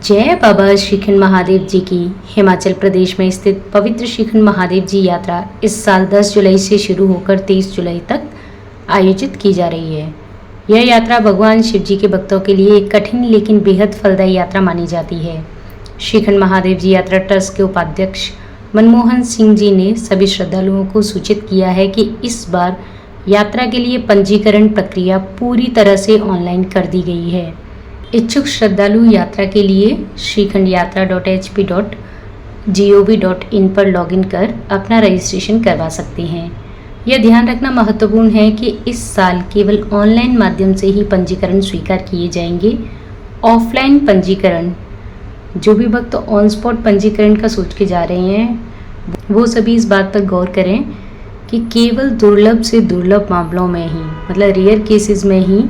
जय बाबा श्रीखंड महादेव जी की। हिमाचल प्रदेश में स्थित पवित्र श्रीखंड महादेव जी यात्रा इस साल 10 जुलाई से शुरू होकर 23 जुलाई तक आयोजित की जा रही है। यह यात्रा भगवान शिव जी के भक्तों के लिए एक कठिन लेकिन बेहद फलदायी यात्रा मानी जाती है। श्रीखंड महादेव जी यात्रा ट्रस्ट के उपाध्यक्ष मनमोहन सिंह जी ने सभी श्रद्धालुओं को सूचित किया है कि इस बार यात्रा के लिए पंजीकरण प्रक्रिया पूरी तरह से ऑनलाइन कर दी गई है। इच्छुक श्रद्धालु यात्रा के लिए shrikhand.yatra.hp.gov.in पर लॉगिन कर अपना रजिस्ट्रेशन करवा सकते हैं। यह ध्यान रखना महत्वपूर्ण है कि इस साल केवल ऑनलाइन माध्यम से ही पंजीकरण स्वीकार किए जाएंगे। ऑफलाइन पंजीकरण, जो भी भक्त ऑन स्पॉट पंजीकरण का सोच के जा रहे हैं वो सभी इस बात पर गौर करें कि केवल दुर्लभ से दुर्लभ मामलों में ही, मतलब रेयर केसेस में ही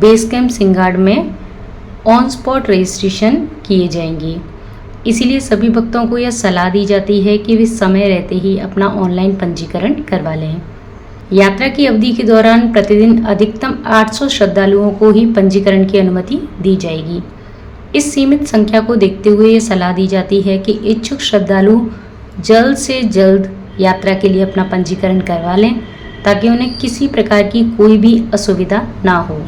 बेस कैंप सिंगाड़ में ऑन स्पॉट रजिस्ट्रेशन किए जाएंगे। इसीलिए सभी भक्तों को यह सलाह दी जाती है कि वे समय रहते ही अपना ऑनलाइन पंजीकरण करवा लें। यात्रा की अवधि के दौरान प्रतिदिन अधिकतम 800 श्रद्धालुओं को ही पंजीकरण की अनुमति दी जाएगी। इस सीमित संख्या को देखते हुए ये सलाह दी जाती है कि इच्छुक श्रद्धालु जल्द से जल्द यात्रा के लिए अपना पंजीकरण करवा लें ताकि उन्हें किसी प्रकार की कोई भी असुविधा ना हो।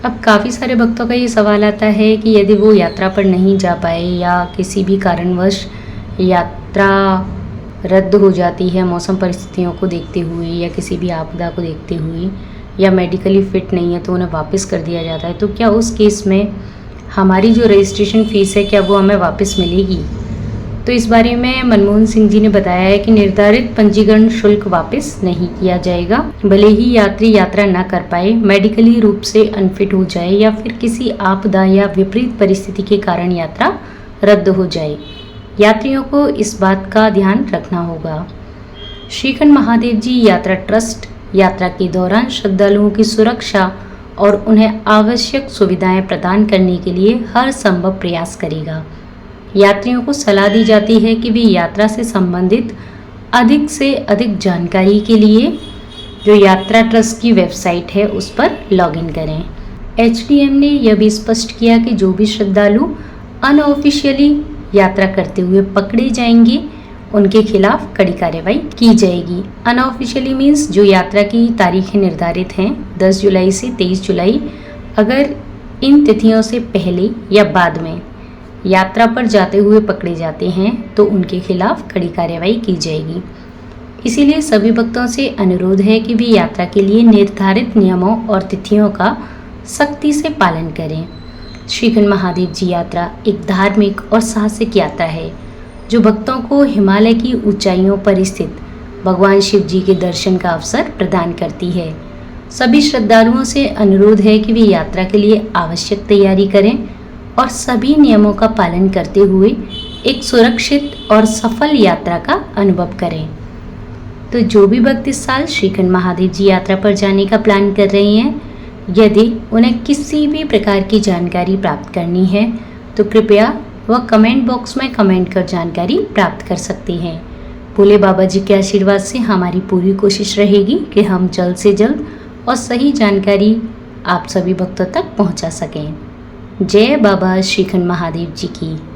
अब काफ़ी सारे भक्तों का ये सवाल आता है कि यदि वो यात्रा पर नहीं जा पाए या किसी भी कारणवश यात्रा रद्द हो जाती है मौसम परिस्थितियों को देखते हुए या किसी भी आपदा को देखते हुए, या मेडिकली फिट नहीं है तो उन्हें वापस कर दिया जाता है, तो क्या उस केस में हमारी जो रजिस्ट्रेशन फ़ीस है क्या वो हमें वापस मिलेगी? तो इस बारे में मनमोहन सिंह जी ने बताया है कि निर्धारित पंजीकरण शुल्क वापस नहीं किया जाएगा। भले ही यात्री यात्रा न कर पाए, मेडिकली रूप से अनफिट हो जाए या फिर किसी आपदा या विपरीत परिस्थिति के कारण यात्रा रद्द हो जाए, यात्रियों को इस बात का ध्यान रखना होगा। श्रीखंड महादेव जी यात्रा ट्रस्ट यात्रा के दौरान श्रद्धालुओं की सुरक्षा और उन्हें आवश्यक सुविधाएं प्रदान करने के लिए हर संभव प्रयास करेगा। यात्रियों को सलाह दी जाती है कि वे यात्रा से संबंधित अधिक से अधिक जानकारी के लिए जो यात्रा ट्रस्ट की वेबसाइट है उस पर लॉगिन करें। एचडीएम ने यह भी स्पष्ट किया कि जो भी श्रद्धालु अनऑफिशियली यात्रा करते हुए पकड़े जाएंगे उनके खिलाफ कड़ी कार्रवाई की जाएगी। अनऑफिशियली मीन्स जो यात्रा की तारीखें निर्धारित हैं 10 जुलाई से 23 जुलाई, अगर इन तिथियों से पहले या बाद में यात्रा पर जाते हुए पकड़े जाते हैं तो उनके खिलाफ कड़ी कार्रवाई की जाएगी। इसीलिए सभी भक्तों से अनुरोध है कि वे यात्रा के लिए निर्धारित नियमों और तिथियों का सख्ती से पालन करें। श्रीखंड महादेव जी यात्रा एक धार्मिक और साहसिक यात्रा है जो भक्तों को हिमालय की ऊंचाइयों पर स्थित भगवान शिव जी के दर्शन का अवसर प्रदान करती है। सभी श्रद्धालुओं से अनुरोध है कि वे यात्रा के लिए आवश्यक तैयारी करें और सभी नियमों का पालन करते हुए एक सुरक्षित और सफल यात्रा का अनुभव करें। तो जो भी भक्त इस साल श्रीखंड महादेव जी यात्रा पर जाने का प्लान कर रहे हैं, यदि उन्हें किसी भी प्रकार की जानकारी प्राप्त करनी है तो कृपया वह कमेंट बॉक्स में कमेंट कर जानकारी प्राप्त कर सकते हैं। भोले बाबा जी के आशीर्वाद से हमारी पूरी कोशिश रहेगी कि हम जल्द से जल्द और सही जानकारी आप सभी भक्तों तक पहुंचा सकें। जय बाबा श्रीखंड महादेव जी की।